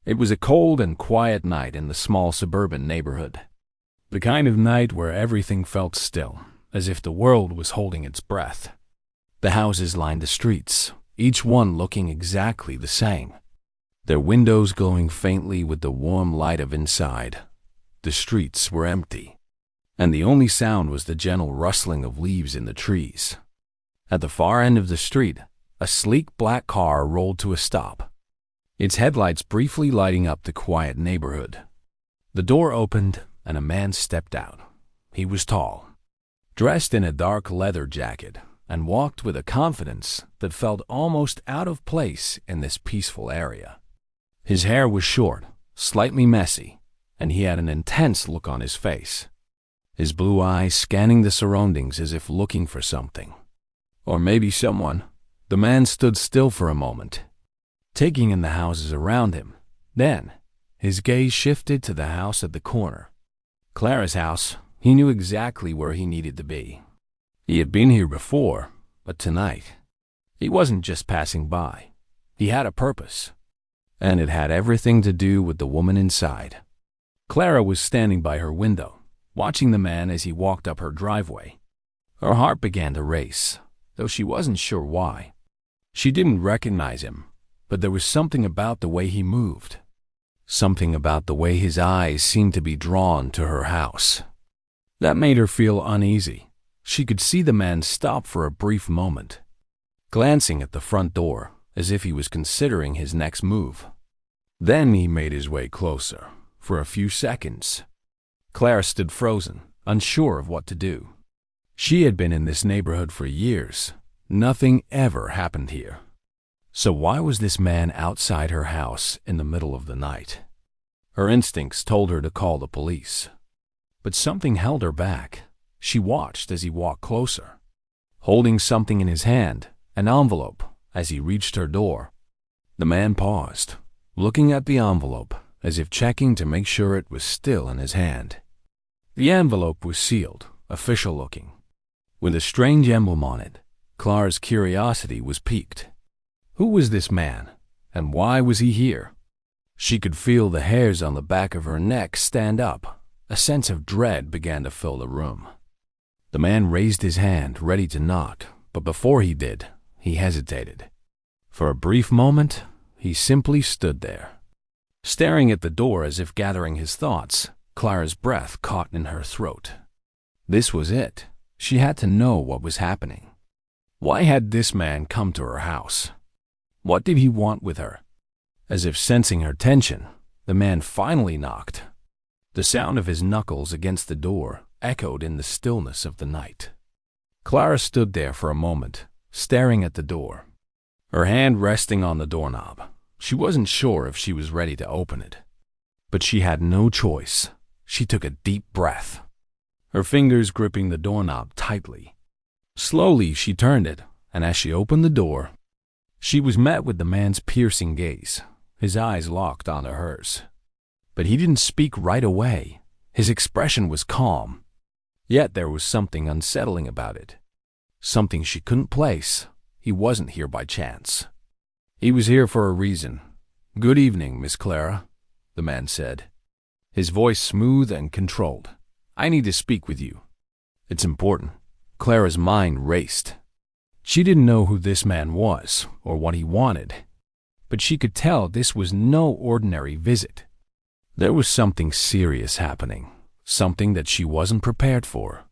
It was a cold and quiet night in the small suburban neighborhood. The kind of night where everything felt still, as if the world was holding its breath. The houses lined the streets, each one looking exactly the same. Their windows glowing faintly with the warm light of inside. The streets were empty, and the only sound was the gentle rustling of leaves in the trees. At the far end of the street, a sleek black car rolled to a stop, its headlights briefly lighting up the quiet neighborhood. The door opened, and a man stepped out. He was tall, dressed in a dark leather jacket, and walked with a confidence that felt almost out of place in this peaceful area. His hair was short, slightly messy, and he had an intense look on his face, his blue eyes scanning the surroundings as if looking for something. Or maybe someone. The man stood still for a moment, taking in the houses around him. Then, his gaze shifted to the house at the corner. Clara's house. He knew exactly where he needed to be. He had been here before, but tonight, he wasn't just passing by. He had a purpose, and it had everything to do with the woman inside. Clara was standing by her window, watching the man as he walked up her driveway. Her heart began to race, though she wasn't sure why. She didn't recognize him, but there was something about the way he moved. Something about the way his eyes seemed to be drawn to her house. That made her feel uneasy. She could see the man stop for a brief moment, glancing at the front door as if he was considering his next move. Then he made his way closer. For a few seconds, Clara stood frozen, unsure of what to do. She had been in this neighborhood for years. Nothing ever happened here. So why was this man outside her house in the middle of the night? Her instincts told her to call the police, but something held her back. She watched as he walked closer, holding something in his hand, an envelope. As he reached her door, the man paused, looking at the envelope as if checking to make sure it was still in his hand. The envelope was sealed, official-looking, with a strange emblem on it. Clara's curiosity was piqued. Who was this man, and why was he here? She could feel the hairs on the back of her neck stand up. A sense of dread began to fill the room. The man raised his hand, ready to knock, but before he did, he hesitated. For a brief moment, he simply stood there, staring at the door as if gathering his thoughts. Clara's breath caught in her throat. This was it. She had to know what was happening. Why had this man come to her house? What did he want with her? As if sensing her tension, the man finally knocked. The sound of his knuckles against the door echoed in the stillness of the night. Clara stood there for a moment, staring at the door, her hand resting on the doorknob. She wasn't sure if she was ready to open it, but she had no choice. She took a deep breath, her fingers gripping the doorknob tightly. Slowly, she turned it, and as she opened the door, she was met with the man's piercing gaze, his eyes locked onto hers. But he didn't speak right away. His expression was calm, yet there was something unsettling about it, something she couldn't place. He wasn't here by chance. He was here for a reason. "Good evening, Miss Clara," the man said, his voice smooth and controlled. "I need to speak with you. It's important." Clara's mind raced. She didn't know who this man was or what he wanted, but she could tell this was no ordinary visit. There was something serious happening, something that she wasn't prepared for.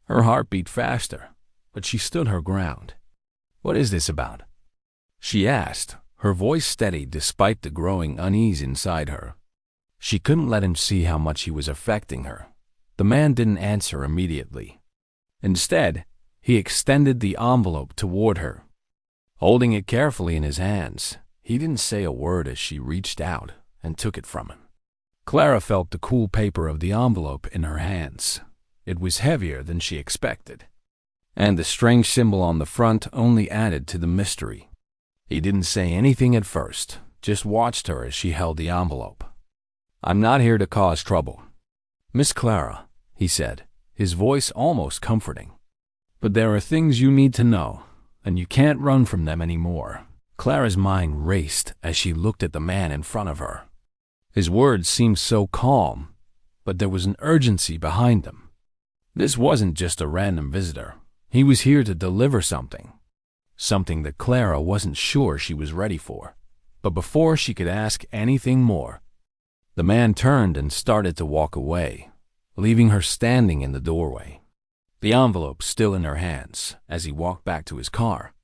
Her heart beat faster, but she stood her ground. "What is this about?" she asked, her voice steady despite the growing unease inside her. She couldn't let him see how much he was affecting her. The man didn't answer immediately. Instead, he extended the envelope toward her, holding it carefully in his hands. He didn't say a word as she reached out and took it from him. Clara felt the cool paper of the envelope in her hands. It was heavier than she expected, and the strange symbol on the front only added to the mystery. He didn't say anything at first, just watched her as she held the envelope. "I'm not here to cause trouble, Miss Clara," he said, his voice almost comforting. "But there are things you need to know, and you can't run from them anymore." Clara's mind raced as she looked at the man in front of her. His words seemed so calm, but there was an urgency behind them. This wasn't just a random visitor. He was here to deliver something. Something that Clara wasn't sure she was ready for. But before she could ask anything more, the man turned and started to walk away, leaving her standing in the doorway, the envelope still in her hands as he walked back to his car.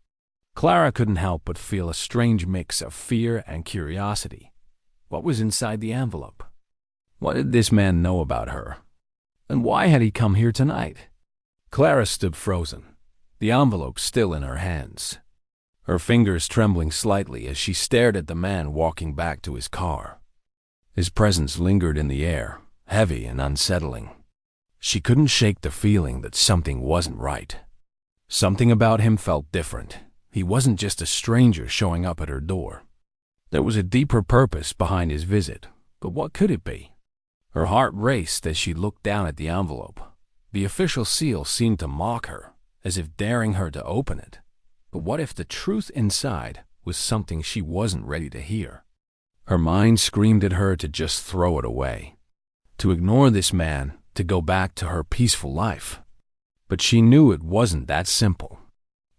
Clara couldn't help but feel a strange mix of fear and curiosity. What was inside the envelope? What did this man know about her? And why had he come here tonight? Clara stood frozen, the envelope still in her hands, her fingers trembling slightly as she stared at the man walking back to his car. His presence lingered in the air, heavy and unsettling. She couldn't shake the feeling that something wasn't right. Something about him felt different. He wasn't just a stranger showing up at her door. There was a deeper purpose behind his visit, but what could it be? Her heart raced as she looked down at the envelope. The official seal seemed to mock her, as if daring her to open it. But what if the truth inside was something she wasn't ready to hear? Her mind screamed at her to just throw it away, to ignore this man, to go back to her peaceful life. But she knew it wasn't that simple.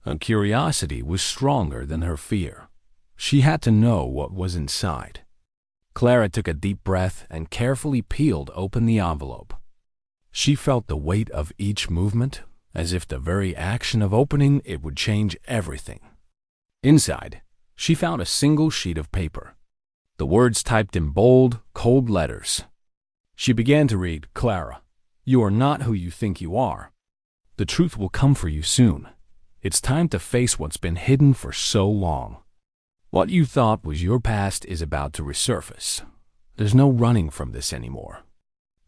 Her curiosity was stronger than her fear. She had to know what was inside. Clara took a deep breath and carefully peeled open the envelope. She felt the weight of each movement, as if the very action of opening it would change everything. Inside, she found a single sheet of paper, the words typed in bold, cold letters. She began to read, "Clara, you are not who you think you are. The truth will come for you soon. It's time to face what's been hidden for so long. What you thought was your past is about to resurface. There's no running from this anymore."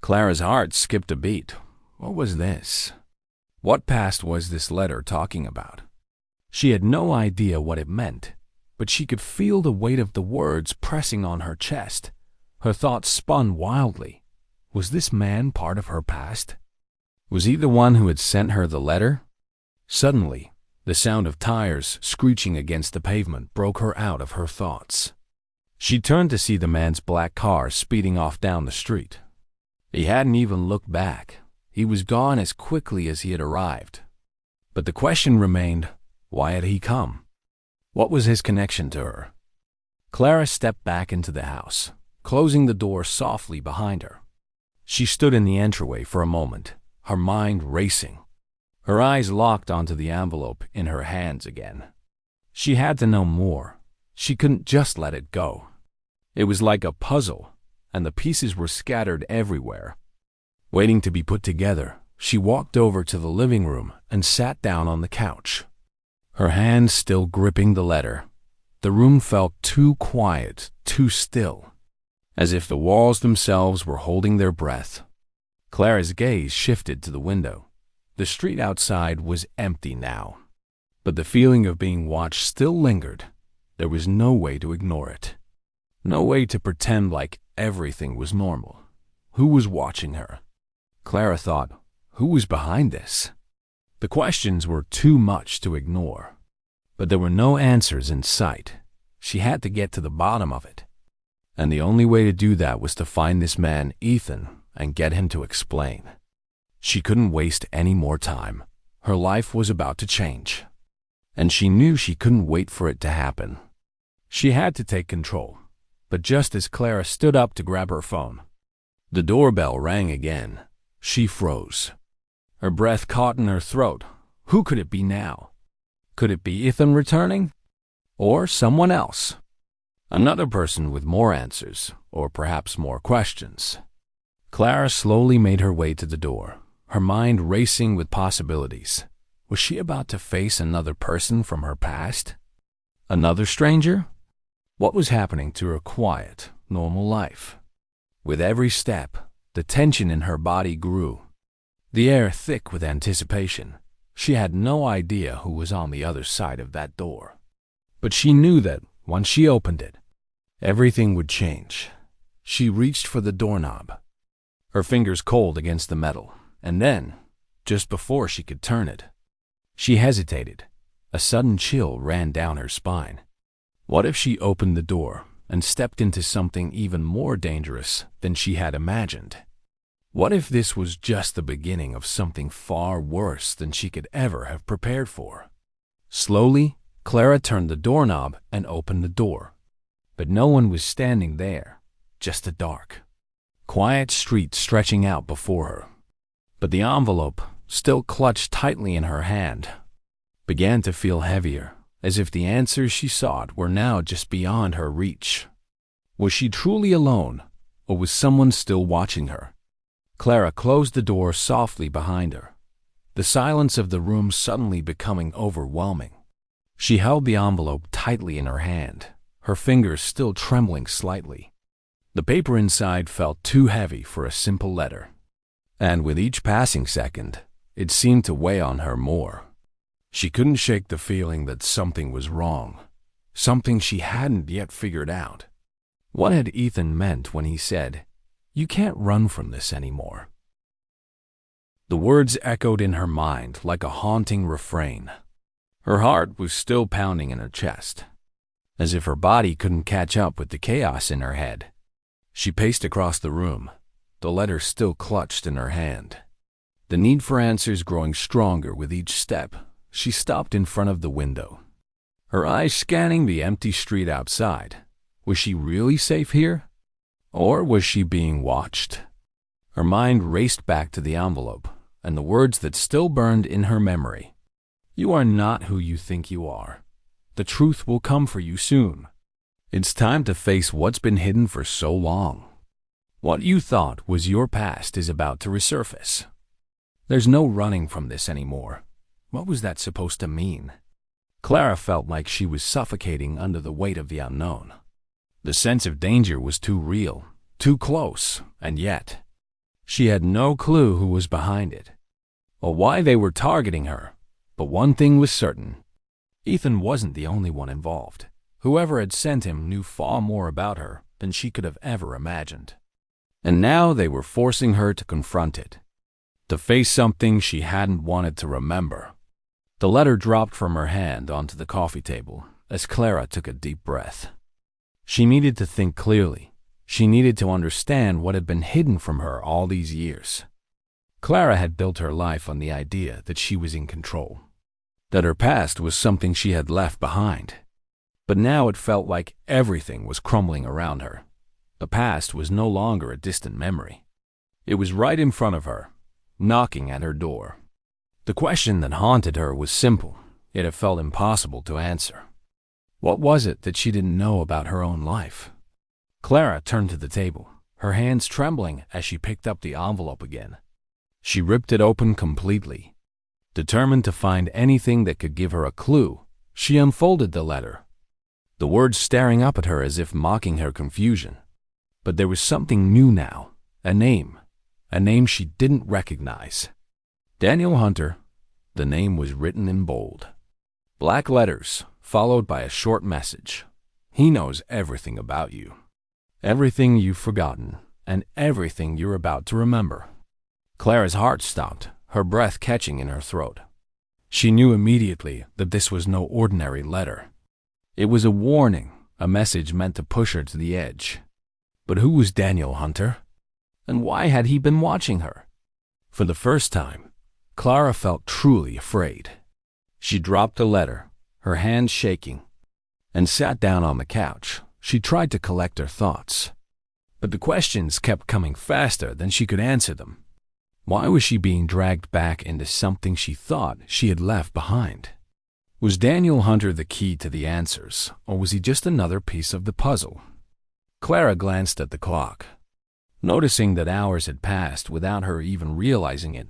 Clara's heart skipped a beat. What was this? What past was this letter talking about? She had no idea what it meant, but she could feel the weight of the words pressing on her chest. Her thoughts spun wildly. Was this man part of her past? Was he the one who had sent her the letter? Suddenly, the sound of tires screeching against the pavement broke her out of her thoughts. She turned to see the man's black car speeding off down the street. He hadn't even looked back. He was gone as quickly as he had arrived. But the question remained, why had he come? What was his connection to her? Clara stepped back into the house, closing the door softly behind her. She stood in the entryway for a moment, her mind racing. Her eyes locked onto the envelope in her hands again. She had to know more. She couldn't just let it go. It was like a puzzle, and the pieces were scattered everywhere. Waiting to be put together, she walked over to the living room and sat down on the couch, her hands still gripping the letter. The room felt too quiet, too still, as if the walls themselves were holding their breath. Clara's gaze shifted to the window. The street outside was empty now, but the feeling of being watched still lingered. There was no way to ignore it. No way to pretend like everything was normal. Who was watching her? Clara thought, who was behind this? The questions were too much to ignore, but there were no answers in sight. She had to get to the bottom of it. And the only way to do that was to find this man, Ethan, and get him to explain. She couldn't waste any more time. Her life was about to change, and she knew she couldn't wait for it to happen. She had to take control, but just as Clara stood up to grab her phone, the doorbell rang again. She froze. Her breath caught in her throat. Who could it be now? Could it be Ethan returning? Or someone else? Another person with more answers, or perhaps more questions. Clara slowly made her way to the door, her mind racing with possibilities. Was she about to face another person from her past? Another stranger? What was happening to her quiet, normal life? With every step, the tension in her body grew, the air thick with anticipation. She had no idea who was on the other side of that door. But she knew that, once she opened it, everything would change. She reached for the doorknob, her fingers cold against the metal, and then, just before she could turn it, she hesitated. A sudden chill ran down her spine. What if she opened the door and stepped into something even more dangerous than she had imagined. What if this was just the beginning of something far worse than she could ever have prepared for? Slowly, Clara turned the doorknob and opened the door. But no one was standing there, just a dark, quiet street stretching out before her. But the envelope, still clutched tightly in her hand, began to feel heavier, as if the answers she sought were now just beyond her reach. Was she truly alone, or was someone still watching her? Clara closed the door softly behind her, the silence of the room suddenly becoming overwhelming. She held the envelope tightly in her hand, her fingers still trembling slightly. The paper inside felt too heavy for a simple letter, and with each passing second, it seemed to weigh on her more. She couldn't shake the feeling that something was wrong, something she hadn't yet figured out. What had Ethan meant when he said, "You can't run from this anymore"? The words echoed in her mind like a haunting refrain. Her heart was still pounding in her chest, as if her body couldn't catch up with the chaos in her head. She paced across the room, the letter still clutched in her hand. The need for answers growing stronger with each step, she stopped in front of the window, her eyes scanning the empty street outside. Was she really safe here? Or was she being watched? Her mind raced back to the envelope and the words that still burned in her memory. "You are not who you think you are. The truth will come for you soon. It's time to face what's been hidden for so long. What you thought was your past is about to resurface. There's no running from this anymore." What was that supposed to mean? Clara felt like she was suffocating under the weight of the unknown. The sense of danger was too real, too close, and yet she had no clue who was behind it, or why they were targeting her. But one thing was certain. Ethan wasn't the only one involved. Whoever had sent him knew far more about her than she could have ever imagined. And now they were forcing her to confront it, to face something she hadn't wanted to remember. The letter dropped from her hand onto the coffee table as Clara took a deep breath. She needed to think clearly. She needed to understand what had been hidden from her all these years. Clara had built her life on the idea that she was in control, that her past was something she had left behind. But now it felt like everything was crumbling around her. The past was no longer a distant memory. It was right in front of her, knocking at her door. The question that haunted her was simple, yet it felt impossible to answer. What was it that she didn't know about her own life? Clara turned to the table, her hands trembling as she picked up the envelope again. She ripped it open completely. Determined to find anything that could give her a clue, she unfolded the letter, the words staring up at her as if mocking her confusion. But there was something new now, a name she didn't recognize. Daniel Hunter. The name was written in bold, black letters, followed by a short message. He knows everything about you, everything you've forgotten, and everything you're about to remember. Clara's heart stopped, her breath catching in her throat. She knew immediately that this was no ordinary letter. It was a warning, a message meant to push her to the edge. But who was Daniel Hunter? And why had he been watching her? For the first time, Clara felt truly afraid. She dropped the letter, her hands shaking, and sat down on the couch. She tried to collect her thoughts, but the questions kept coming faster than she could answer them. Why was she being dragged back into something she thought she had left behind? Was Daniel Hunter the key to the answers, or was he just another piece of the puzzle? Clara glanced at the clock, noticing that hours had passed without her even realizing it.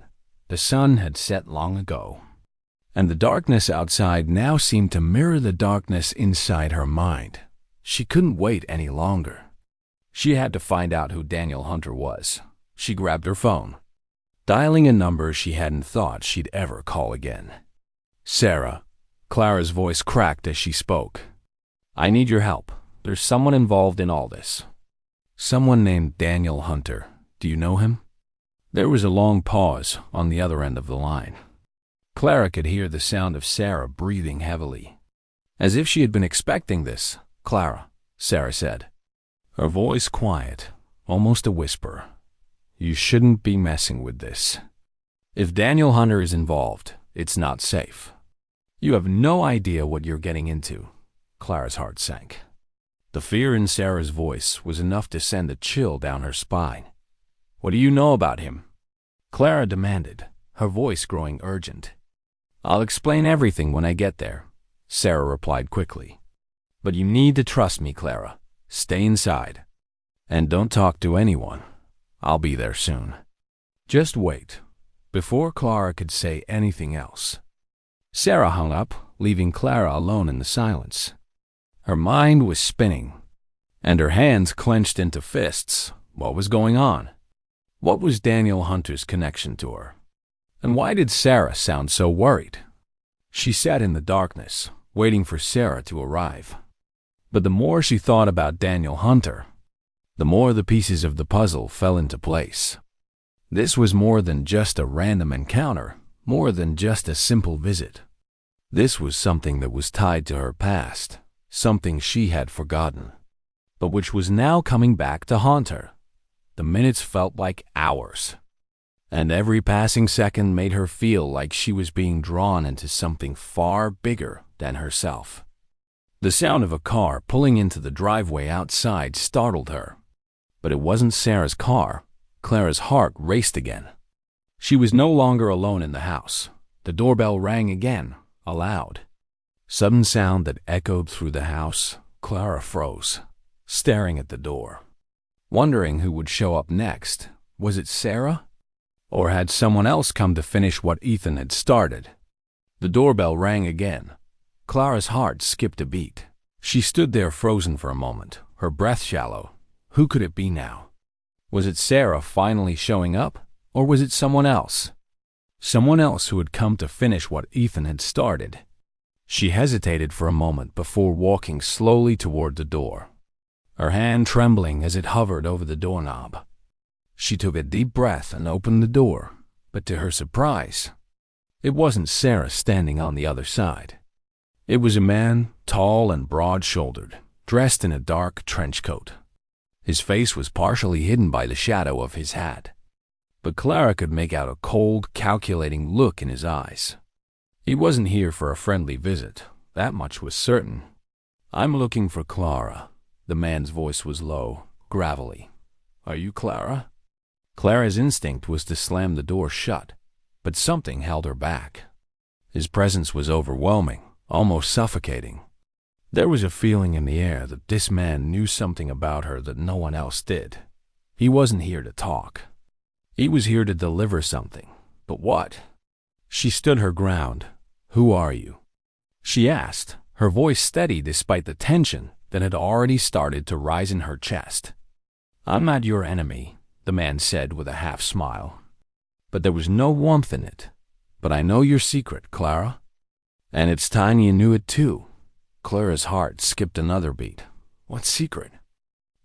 The sun had set long ago, and the darkness outside now seemed to mirror the darkness inside her mind. She couldn't wait any longer. She had to find out who Daniel Hunter was. She grabbed her phone, dialing a number she hadn't thought she'd ever call again. "Sarah," Clara's voice cracked as she spoke. "I need your help. There's someone involved in all this. Someone named Daniel Hunter. Do you know him?" There was a long pause on the other end of the line. Clara could hear the sound of Sarah breathing heavily. As if she had been expecting this. "Clara," Sarah said, Her voice quiet, almost a whisper. You shouldn't be messing with this. If Daniel Hunter is involved, it's not safe. You have no idea what you're getting into. Clara's heart sank. The fear in Sarah's voice was enough to send a chill down her spine. What do you know about him? Clara demanded, her voice growing urgent. I'll explain everything when I get there, Sarah replied quickly. But you need to trust me, Clara. Stay inside. And don't talk to anyone. I'll be there soon. Just wait. Before Clara could say anything else, Sarah hung up, leaving Clara alone in the silence. Her mind was spinning, and her hands clenched into fists. What was going on? What was Daniel Hunter's connection to her? And why did Sarah sound so worried? She sat in the darkness, waiting for Sarah to arrive. But the more she thought about Daniel Hunter, the more the pieces of the puzzle fell into place. This was more than just a random encounter, more than just a simple visit. This was something that was tied to her past, something she had forgotten, but which was now coming back to haunt her. The minutes felt like hours, and every passing second made her feel like she was being drawn into something far bigger than herself. The sound of a car pulling into the driveway outside startled her, but it wasn't Sarah's car. Clara's heart raced again. She was no longer alone in the house. The doorbell rang again, aloud. Sudden sound that echoed through the house. Clara froze, staring at the door, wondering who would show up next. Was it Sarah? Or had someone else come to finish what Ethan had started? The doorbell rang again. Clara's heart skipped a beat. She stood there frozen for a moment, her breath shallow. Who could it be now? Was it Sarah finally showing up? Or was it someone else? Someone else who had come to finish what Ethan had started. She hesitated for a moment before walking slowly toward the door, her hand trembling as it hovered over the doorknob. She took a deep breath and opened the door, but to her surprise, it wasn't Sarah standing on the other side. It was a man, tall and broad-shouldered, dressed in a dark trench coat. His face was partially hidden by the shadow of his hat, but Clara could make out a cold, calculating look in his eyes. He wasn't here for a friendly visit, that much was certain. I'm looking for Clara. The man's voice was low, gravelly. Are you Clara? Clara's instinct was to slam the door shut, but something held her back. His presence was overwhelming, almost suffocating. There was a feeling in the air that this man knew something about her that no one else did. He wasn't here to talk. He was here to deliver something. But what? She stood her ground. Who are you? She asked, her voice steady despite the tension that had already started to rise in her chest. I'm not your enemy, the man said with a half smile. But there was no warmth in it. But I know your secret, Clara. And it's time you knew it too. Clara's heart skipped another beat. What secret?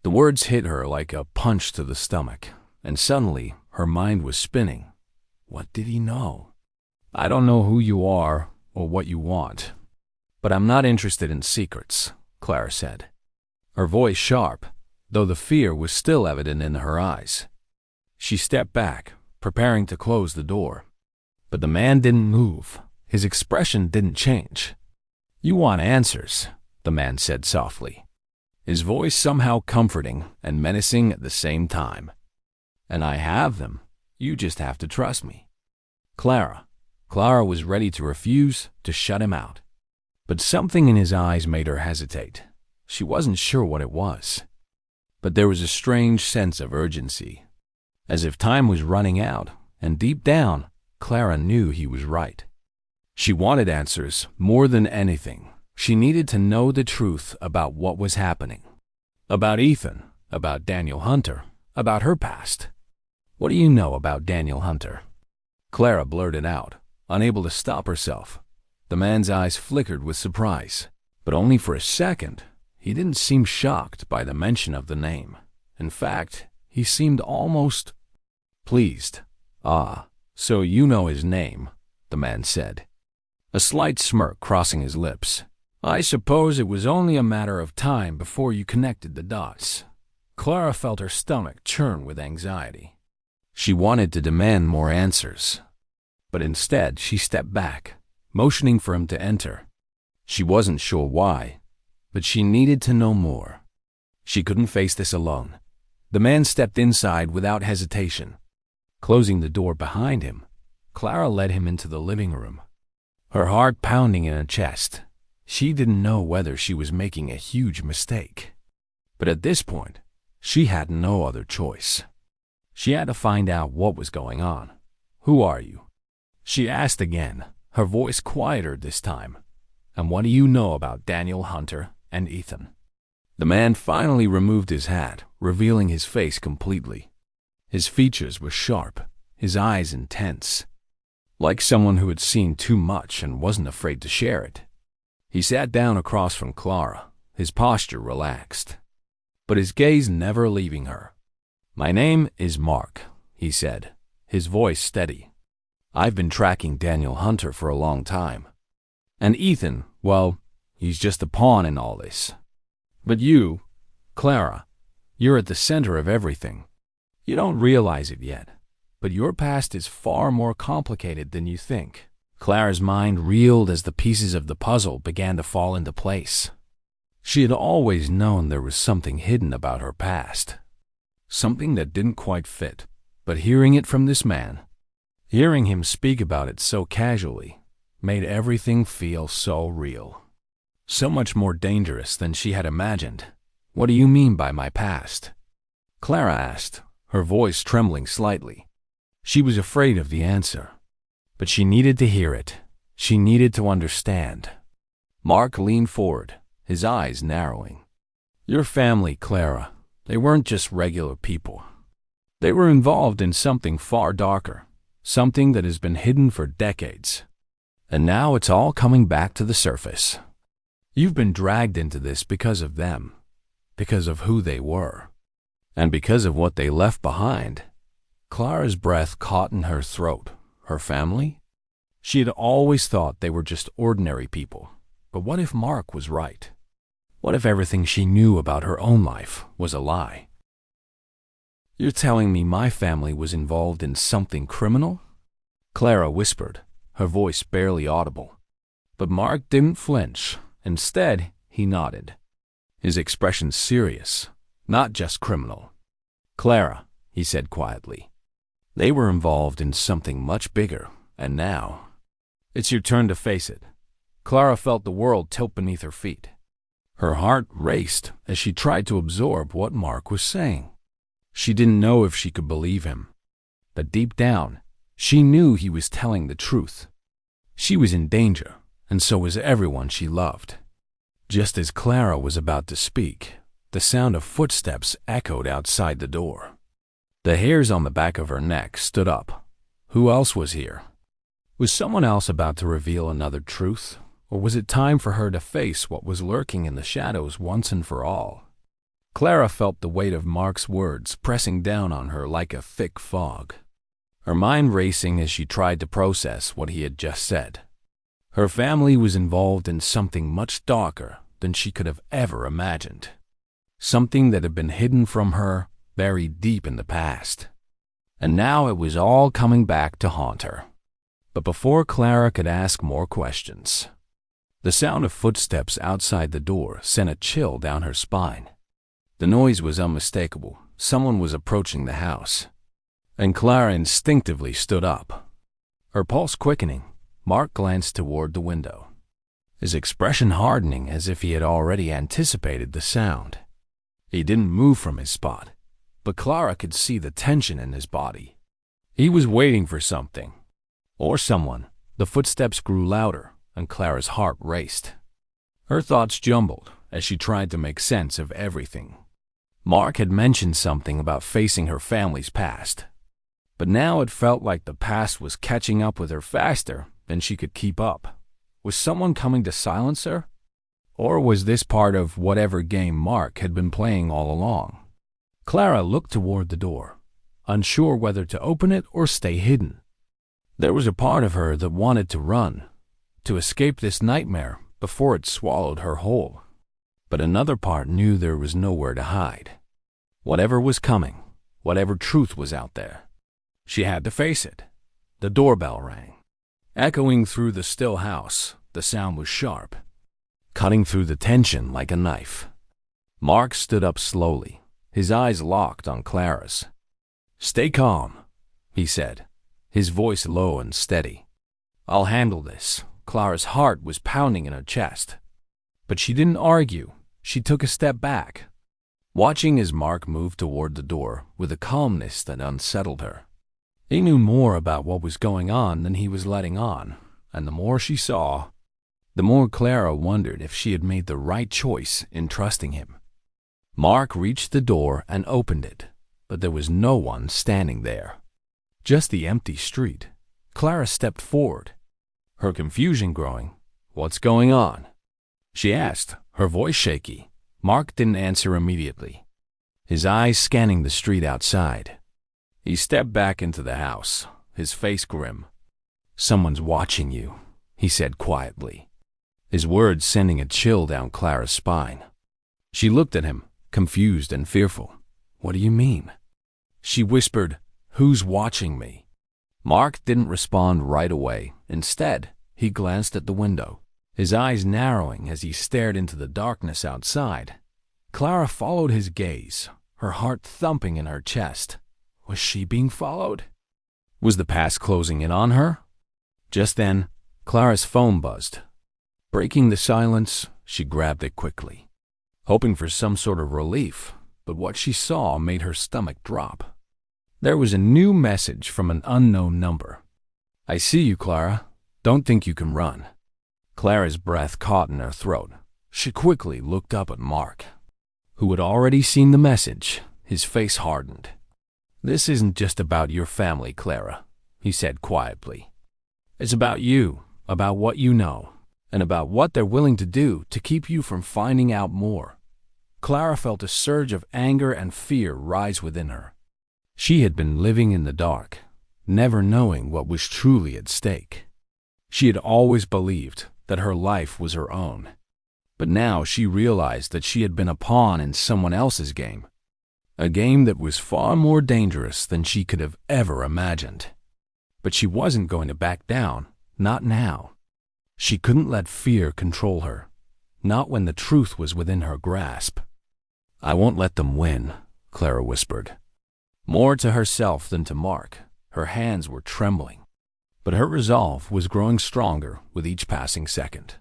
The words hit her like a punch to the stomach, and suddenly her mind was spinning. What did he know? I don't know who you are or what you want, but I'm not interested in secrets, Clara said, her voice sharp, though the fear was still evident in her eyes. She stepped back, preparing to close the door, but the man didn't move. His expression didn't change. You want answers, the man said softly, his voice somehow comforting and menacing at the same time. And I have them. You just have to trust me. Clara was ready to refuse, to shut him out. But something in his eyes made her hesitate. She wasn't sure what it was. But there was a strange sense of urgency, as if time was running out, and deep down, Clara knew he was right. She wanted answers more than anything. She needed to know the truth about what was happening. About Ethan, about Daniel Hunter, about her past. What do you know about Daniel Hunter? Clara blurted out, unable to stop herself. The man's eyes flickered with surprise, but only for a second. He didn't seem shocked by the mention of the name. In fact, he seemed almost pleased. Ah, so you know his name, the man said, a slight smirk crossing his lips. I suppose it was only a matter of time before you connected the dots. Clara felt her stomach churn with anxiety. She wanted to demand more answers, but instead she stepped back, motioning for him to enter. She wasn't sure why, but she needed to know more. She couldn't face this alone. The man stepped inside without hesitation. Closing the door behind him, Clara led him into the living room. Her heart pounding in her chest. She didn't know whether she was making a huge mistake. But at this point, she had no other choice. She had to find out what was going on. "Who are you?" she asked again, her voice quieter this time. "And what do you know about Daniel Hunter and Ethan?" The man finally removed his hat, revealing his face completely. His features were sharp, his eyes intense, like someone who had seen too much and wasn't afraid to share it. He sat down across from Clara, his posture relaxed, but his gaze never leaving her. "My name is Mark," he said, his voice steady. "I've been tracking Daniel Hunter for a long time. And Ethan, well, he's just a pawn in all this. But you, Clara, you're at the center of everything. You don't realize it yet, but your past is far more complicated than you think." Clara's mind reeled as the pieces of the puzzle began to fall into place. She had always known there was something hidden about her past, something that didn't quite fit, but hearing it from this man, hearing him speak about it so casually, made everything feel so real. So much more dangerous than she had imagined. "What do you mean by my past?" Clara asked, her voice trembling slightly. She was afraid of the answer, but she needed to hear it. She needed to understand. Mark leaned forward, his eyes narrowing. "Your family, Clara, they weren't just regular people. They were involved in something far darker, something that has been hidden for decades. And now it's all coming back to the surface. You've been dragged into this because of them, because of who they were, and because of what they left behind." Clara's breath caught in her throat. Her family? She had always thought they were just ordinary people. But what if Mark was right? What if everything she knew about her own life was a lie? "You're telling me my family was involved in something criminal?" Clara whispered, her voice barely audible. But Mark didn't flinch. Instead, he nodded, his expression serious, not just criminal. "Clara," he said quietly, "they were involved in something much bigger, and now it's your turn to face it." Clara felt the world tilt beneath her feet. Her heart raced as she tried to absorb what Mark was saying. She didn't know if she could believe him, but deep down, she knew he was telling the truth. She was in danger, and so was everyone she loved. Just as Clara was about to speak, the sound of footsteps echoed outside the door. The hairs on the back of her neck stood up. Who else was here? Was someone else about to reveal another truth, or was it time for her to face what was lurking in the shadows once and for all? Clara felt the weight of Mark's words pressing down on her like a thick fog, her mind racing as she tried to process what he had just said. Her family was involved in something much darker than she could have ever imagined, something that had been hidden from her, buried deep in the past. And now it was all coming back to haunt her. But before Clara could ask more questions, the sound of footsteps outside the door sent a chill down her spine. The noise was unmistakable. Someone was approaching the house, and Clara instinctively stood up. Her pulse quickening, Mark glanced toward the window, his expression hardening as if he had already anticipated the sound. He didn't move from his spot, but Clara could see the tension in his body. He was waiting for something, or someone. The footsteps grew louder, and Clara's heart raced. Her thoughts jumbled as she tried to make sense of everything. Mark had mentioned something about facing her family's past, but now it felt like the past was catching up with her faster than she could keep up. Was someone coming to silence her? Or was this part of whatever game Mark had been playing all along? Clara looked toward the door, unsure whether to open it or stay hidden. There was a part of her that wanted to run, to escape this nightmare before it swallowed her whole. But another part knew there was nowhere to hide. Whatever was coming, whatever truth was out there, she had to face it. The doorbell rang. Echoing through the still house, the sound was sharp, cutting through the tension like a knife. Mark stood up slowly, his eyes locked on Clara's. "Stay calm," he said, his voice low and steady. "I'll handle this." Clara's heart was pounding in her chest. But she didn't argue. She took a step back, watching as Mark moved toward the door with a calmness that unsettled her. He knew more about what was going on than he was letting on, and the more she saw, the more Clara wondered if she had made the right choice in trusting him. Mark reached the door and opened it, but there was no one standing there. Just the empty street. Clara stepped forward, her confusion growing. "What's going on?" she asked, her voice shaky. Mark didn't answer immediately, his eyes scanning the street outside. He stepped back into the house, his face grim. "Someone's watching you," he said quietly, his words sending a chill down Clara's spine. She looked at him, confused and fearful. "What do you mean?" She whispered, "Who's watching me?" Mark didn't respond right away. Instead, he glanced at the window, his eyes narrowing as he stared into the darkness outside. Clara followed his gaze, her heart thumping in her chest. Was she being followed? Was the past closing in on her? Just then, Clara's phone buzzed. Breaking the silence, she grabbed it quickly, hoping for some sort of relief, but what she saw made her stomach drop. There was a new message from an unknown number. "I see you, Clara. Don't think you can run." Clara's breath caught in her throat. She quickly looked up at Mark, who had already seen the message. His face hardened. "This isn't just about your family, Clara," he said quietly. "It's about you, about what you know, and about what they're willing to do to keep you from finding out more." Clara felt a surge of anger and fear rise within her. She had been living in the dark, never knowing what was truly at stake. She had always believed that her life was her own, but now she realized that she had been a pawn in someone else's game. A game that was far more dangerous than she could have ever imagined. But she wasn't going to back down, not now. She couldn't let fear control her, not when the truth was within her grasp. "I won't let them win," Clara whispered, more to herself than to Mark. Her hands were trembling, but her resolve was growing stronger with each passing second.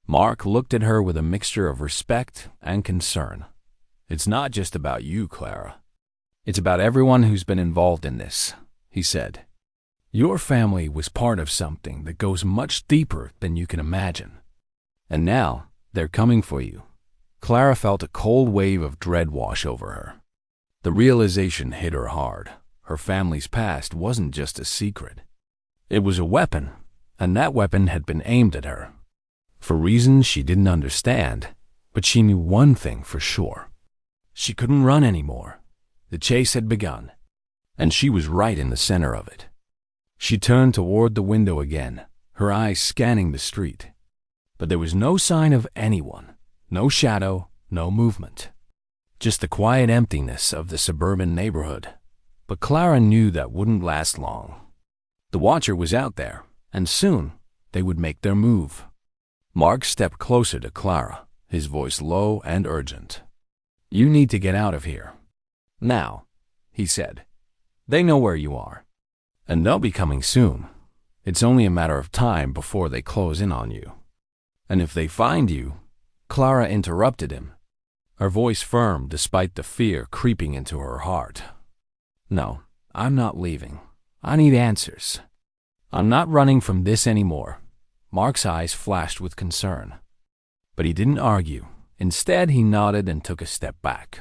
Mark looked at her with a mixture of respect and concern. "It's not just about you, Clara. It's about everyone who's been involved in this," he said. "Your family was part of something that goes much deeper than you can imagine. And now they're coming for you." Clara felt a cold wave of dread wash over her. The realization hit her hard. Her family's past wasn't just a secret. It was a weapon, and that weapon had been aimed at her. For reasons she didn't understand, but she knew one thing for sure. She couldn't run anymore. The chase had begun, and she was right in the center of it. She turned toward the window again, her eyes scanning the street. But there was no sign of anyone, no shadow, no movement. Just the quiet emptiness of the suburban neighborhood. But Clara knew that wouldn't last long. The watcher was out there, and soon they would make their move. Mark stepped closer to Clara, his voice low and urgent. "You need to get out of here. Now," he said. "They know where you are, and they'll be coming soon. It's only a matter of time before they close in on you. And if they find you—" Clara interrupted him, her voice firm despite the fear creeping into her heart. "No, I'm not leaving. I need answers. I'm not running from this anymore." Mark's eyes flashed with concern, but he didn't argue. Instead, he nodded and took a step back.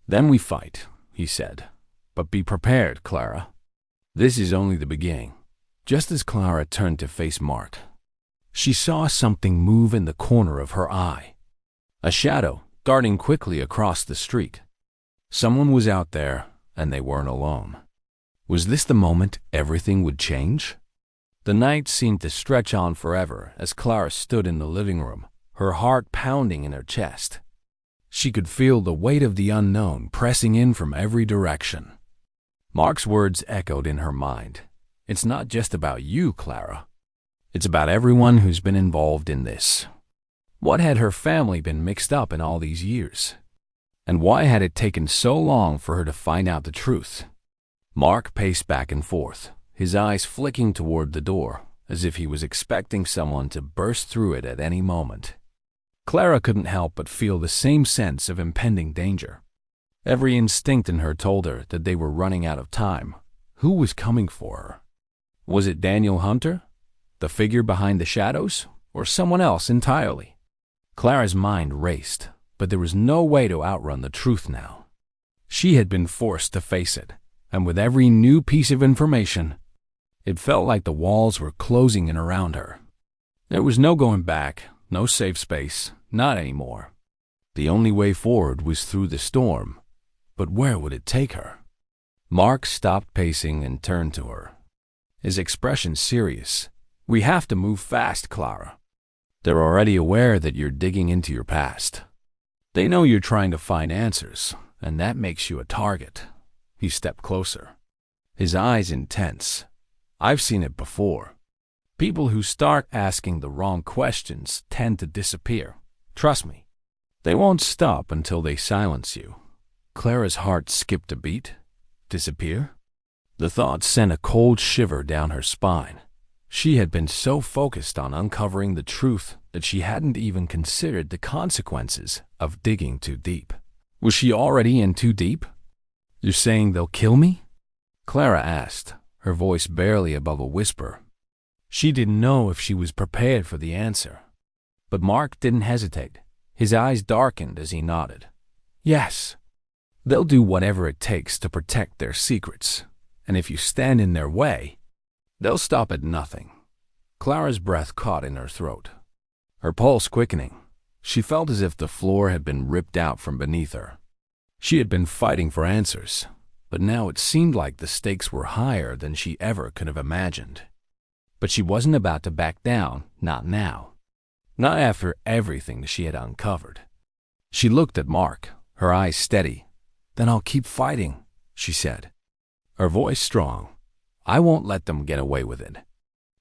"Then we fight," he said. "But be prepared, Clara. This is only the beginning." Just as Clara turned to face Mark, she saw something move in the corner of her eye. A shadow darting quickly across the street. Someone was out there, and they weren't alone. Was this the moment everything would change? The night seemed to stretch on forever as Clara stood in the living room, her heart pounding in her chest. She could feel the weight of the unknown pressing in from every direction. Mark's words echoed in her mind. It's not just about you, Clara. It's about everyone who's been involved in this. What had her family been mixed up in all these years? And why had it taken so long for her to find out the truth? Mark paced back and forth, his eyes flicking toward the door, as if he was expecting someone to burst through it at any moment. Clara couldn't help but feel the same sense of impending danger. Every instinct in her told her that they were running out of time. Who was coming for her? Was it Daniel Hunter, the figure behind the shadows, or someone else entirely? Clara's mind raced, but there was no way to outrun the truth now. She had been forced to face it, and with every new piece of information, it felt like the walls were closing in around her. There was no going back, no safe space, not anymore. The only way forward was through the storm, but where would it take her? Mark stopped pacing and turned to her, his expression serious. We have to move fast, Clara. They're already aware that you're digging into your past. They know you're trying to find answers, and that makes you a target. He stepped closer, his eyes intense. I've seen it before. People who start asking the wrong questions tend to disappear. Trust me. They won't stop until they silence you. Clara's heart skipped a beat. Disappear? The thought sent a cold shiver down her spine. She had been so focused on uncovering the truth that she hadn't even considered the consequences of digging too deep. Was she already in too deep? You're saying they'll kill me? Clara asked, her voice barely above a whisper. She didn't know if she was prepared for the answer. But Mark didn't hesitate. His eyes darkened as he nodded. Yes. They'll do whatever it takes to protect their secrets. And if you stand in their way, they'll stop at nothing. Clara's breath caught in her throat, her pulse quickening. She felt as if the floor had been ripped out from beneath her. She had been fighting for answers, but now it seemed like the stakes were higher than she ever could have imagined. But she wasn't about to back down, not now. Not after everything she had uncovered. She looked at Mark, her eyes steady. Then I'll keep fighting, she said, her voice strong. I won't let them get away with it.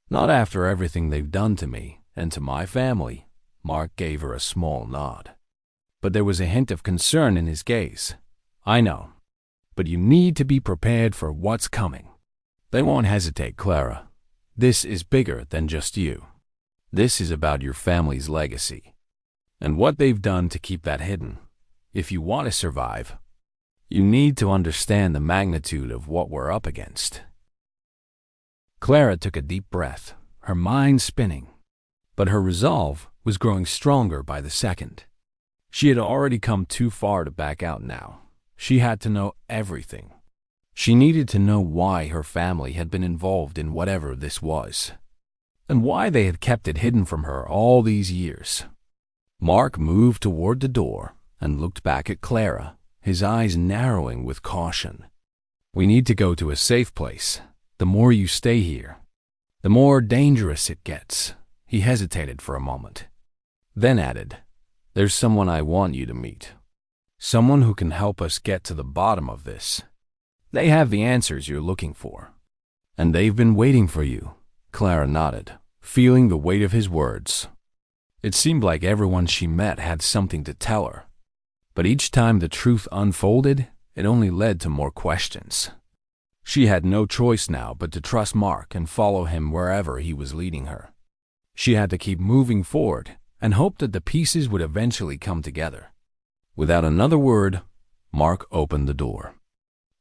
Not after everything they've done to me and to my family. Mark gave her a small nod. But there was a hint of concern in his gaze. I know, but you need to be prepared for what's coming. They won't hesitate, Clara. This is bigger than just you. This is about your family's legacy and what they've done to keep that hidden. If you want to survive, you need to understand the magnitude of what we're up against. Clara took a deep breath, her mind spinning, but her resolve was growing stronger by the second. She had already come too far to back out now. She had to know everything. She needed to know why her family had been involved in whatever this was, and why they had kept it hidden from her all these years. Mark moved toward the door and looked back at Clara, his eyes narrowing with caution. We need to go to a safe place. The more you stay here, the more dangerous it gets. He hesitated for a moment, then added, There's someone I want you to meet. Someone who can help us get to the bottom of this. They have the answers you're looking for. And they've been waiting for you. Clara nodded, feeling the weight of his words. It seemed like everyone she met had something to tell her. But each time the truth unfolded, it only led to more questions. She had no choice now but to trust Mark and follow him wherever he was leading her. She had to keep moving forward and hope that the pieces would eventually come together. Without another word, Mark opened the door,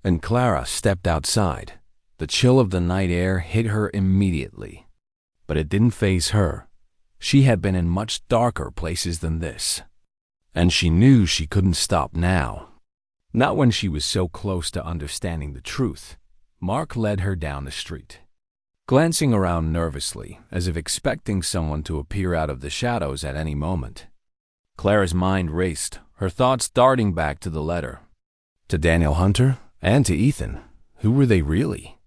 and Clara stepped outside. The chill of the night air hit her immediately, but it didn't faze her. She had been in much darker places than this, and she knew she couldn't stop now. Not when she was so close to understanding the truth. Mark led her down the street, glancing around nervously as if expecting someone to appear out of the shadows at any moment. Clara's mind raced, her thoughts darting back to the letter. To Daniel Hunter and to Ethan. Who were they really?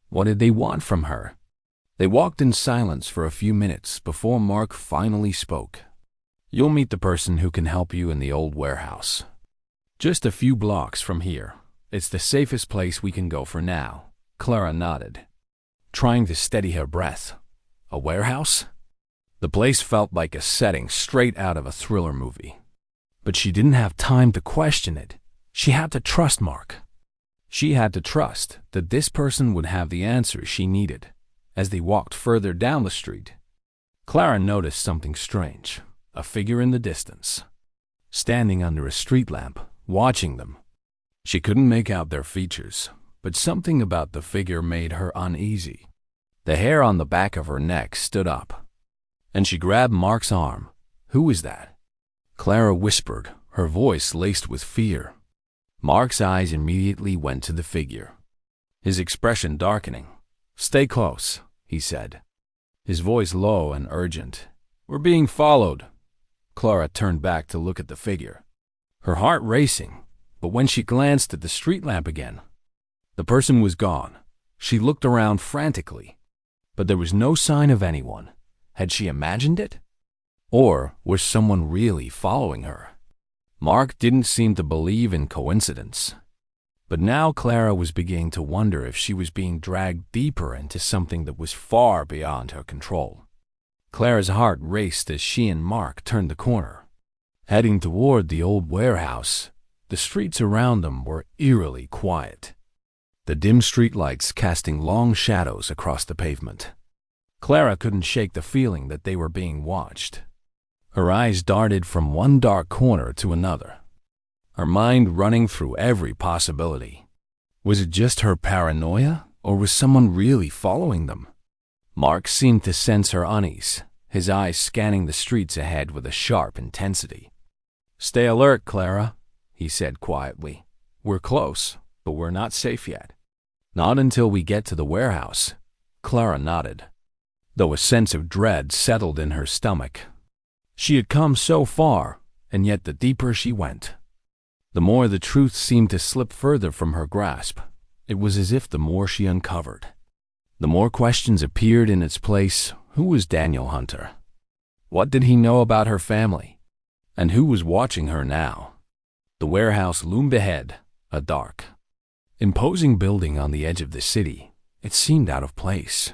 What did they want from her? They walked in silence for a few minutes before Mark finally spoke. You'll meet the person who can help you in the old warehouse. Just a few blocks from here. It's the safest place we can go for now." Clara nodded, trying to steady her breath. A warehouse? The place felt like a setting straight out of a thriller movie. But she didn't have time to question it. She had to trust Mark. She had to trust that this person would have the answers she needed. As they walked further down the street, Clara noticed something strange. A figure in the distance, standing under a street lamp, watching them. She couldn't make out their features, but something about the figure made her uneasy. The hair on the back of her neck stood up, and she grabbed Mark's arm. "Who is that?" Clara whispered, her voice laced with fear. Mark's eyes immediately went to the figure, his expression darkening. "Stay close," he said, his voice low and urgent. "We're being followed." Clara turned back to look at the figure, her heart racing, but when she glanced at the street lamp again, the person was gone. She looked around frantically, but there was no sign of anyone. Had she imagined it? Or was someone really following her? Mark didn't seem to believe in coincidence. But now Clara was beginning to wonder if she was being dragged deeper into something that was far beyond her control. Clara's heart raced as she and Mark turned the corner, heading toward the old warehouse. The streets around them were eerily quiet, the dim streetlights casting long shadows across the pavement. Clara couldn't shake the feeling that they were being watched. Her eyes darted from one dark corner to another, her mind running through every possibility. Was it just her paranoia, or was someone really following them? Mark seemed to sense her unease, his eyes scanning the streets ahead with a sharp intensity. "Stay alert, Clara," he said quietly. "We're close, but we're not safe yet." "Not until we get to the warehouse." Clara nodded, though a sense of dread settled in her stomach. She had come so far, and yet the deeper she went, the more the truth seemed to slip further from her grasp. It was as if the more she uncovered, the more questions appeared in its place. Who was Daniel Hunter? What did he know about her family? And who was watching her now? The warehouse loomed ahead, a dark, imposing building on the edge of the city. It seemed out of place,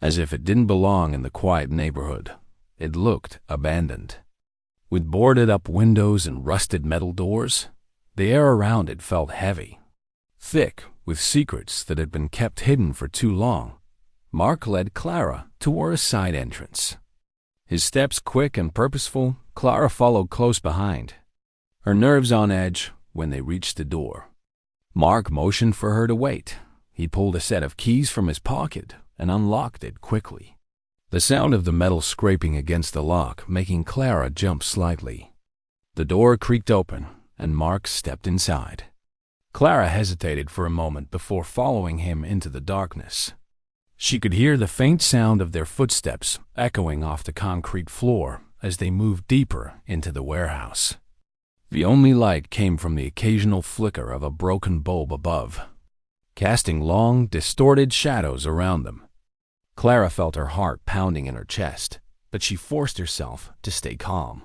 as if it didn't belong in the quiet neighborhood. It looked abandoned, with boarded-up windows and rusted metal doors. The air around it felt heavy, thick with secrets that had been kept hidden for too long. Mark led Clara toward a side entrance, his steps quick and purposeful. Clara followed close behind, her nerves on edge. When they reached the door, Mark motioned for her to wait. He pulled a set of keys from his pocket and unlocked it quickly, the sound of the metal scraping against the lock making Clara jump slightly. The door creaked open, and Mark stepped inside. Clara hesitated for a moment before following him into the darkness. She could hear the faint sound of their footsteps echoing off the concrete floor as they moved deeper into the warehouse. The only light came from the occasional flicker of a broken bulb above, casting long, distorted shadows around them. Clara felt her heart pounding in her chest, but she forced herself to stay calm.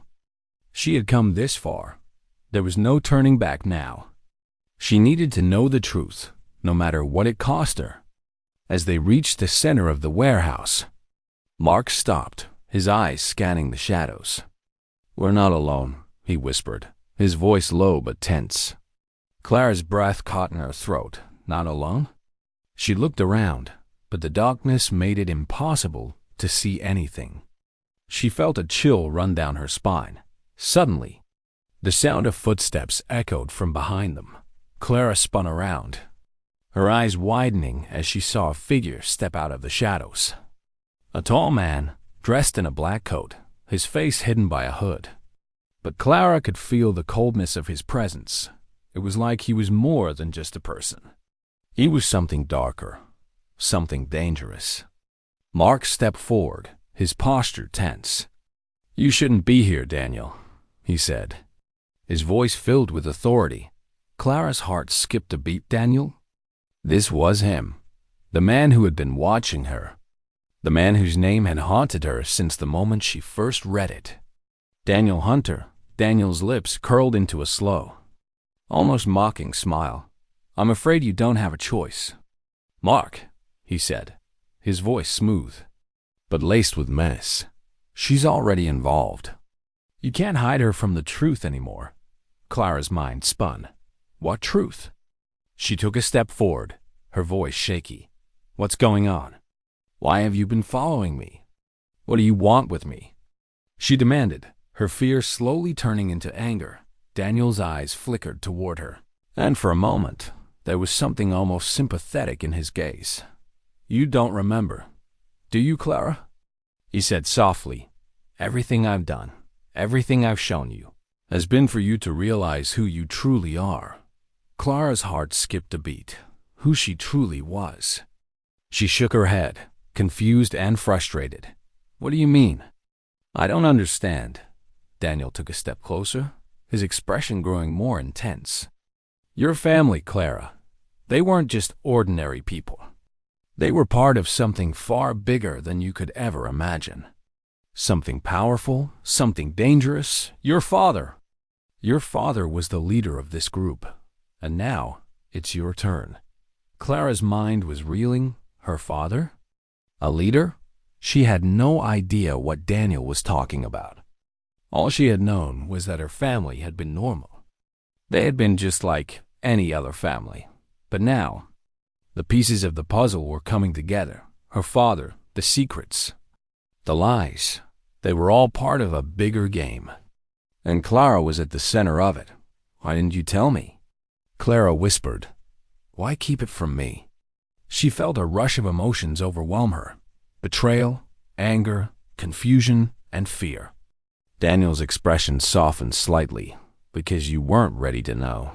She had come this far. There was no turning back now. She needed to know the truth, no matter what it cost her. As they reached the center of the warehouse, Mark stopped, his eyes scanning the shadows. "We're not alone," he whispered, his voice low but tense. Clara's breath caught in her throat. Not alone? She looked around, but the darkness made it impossible to see anything. She felt a chill run down her spine. Suddenly, the sound of footsteps echoed from behind them. Clara spun around, her eyes widening as she saw a figure step out of the shadows. A tall man, dressed in a black coat, his face hidden by a hood. But Clara could feel the coldness of his presence. It was like he was more than just a person. He was something darker, something dangerous. Mark stepped forward, his posture tense. "You shouldn't be here, Daniel," he said, his voice filled with authority. Clara's heart skipped a beat. Daniel? This was him, the man who had been watching her, the man whose name had haunted her since the moment she first read it. Daniel Hunter. Daniel's lips curled into a slow, almost mocking smile. I'm afraid you don't have a choice. Mark, he said, his voice smooth, but laced with menace. She's already involved. You can't hide her from the truth anymore. Clara's mind spun. What truth? She took a step forward, her voice shaky. What's going on? Why have you been following me? What do you want with me? She demanded, her fear slowly turning into anger. Daniel's eyes flickered toward her, and for a moment, there was something almost sympathetic in his gaze. You don't remember, do you, Clara? He said softly. Everything I've done, everything I've shown you, has been for you to realize who you truly are. Clara's heart skipped a beat. Who she truly was. She shook her head, confused and frustrated. What do you mean? I don't understand. Daniel took a step closer, his expression growing more intense. Your family, Clara, they weren't just ordinary people. They were part of something far bigger than you could ever imagine. Something powerful, something dangerous. Your father. Your father was the leader of this group, and now it's your turn. Clara's mind was reeling. Her father? A leader? She had no idea what Daniel was talking about. All she had known was that her family had been normal. They had been just like any other family. But now, the pieces of the puzzle were coming together. Her father, the secrets, the lies. They were all part of a bigger game. And Clara was at the center of it. Why didn't you tell me? Clara whispered. Why keep it from me? She felt a rush of emotions overwhelm her. Betrayal, anger, confusion, and fear. Daniel's expression softened slightly, because you weren't ready to know.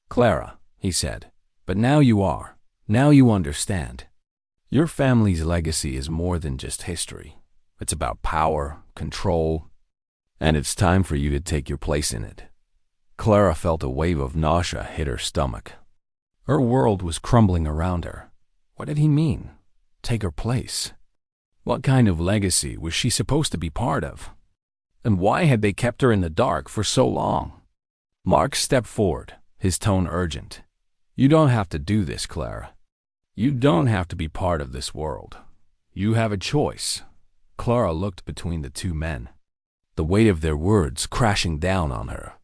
Clara, he said, but now you are. Now you understand. Your family's legacy is more than just history. It's about power, control, and it's time for you to take your place in it. Clara felt a wave of nausea hit her stomach. Her world was crumbling around her. What did he mean? Take her place? What kind of legacy was she supposed to be part of? And why had they kept her in the dark for so long? Mark stepped forward, his tone urgent. You don't have to do this, Clara. You don't have to be part of this world. You have a choice. Clara looked between the two men, the weight of their words crashing down on her.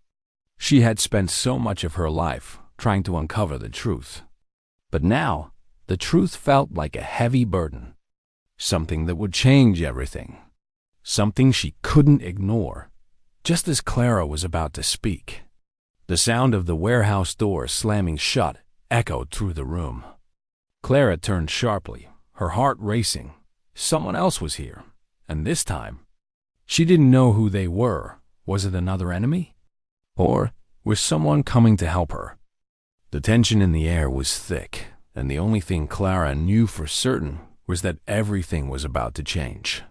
She had spent so much of her life trying to uncover the truth. But now, the truth felt like a heavy burden. Something that would change everything. Something she couldn't ignore. Just as Clara was about to speak, the sound of the warehouse door slamming shut echoed through the room. Clara turned sharply, her heart racing. Someone else was here, and this time, she didn't know who they were. Was it another enemy? Or was someone coming to help her? The tension in the air was thick, and the only thing Clara knew for certain was that everything was about to change.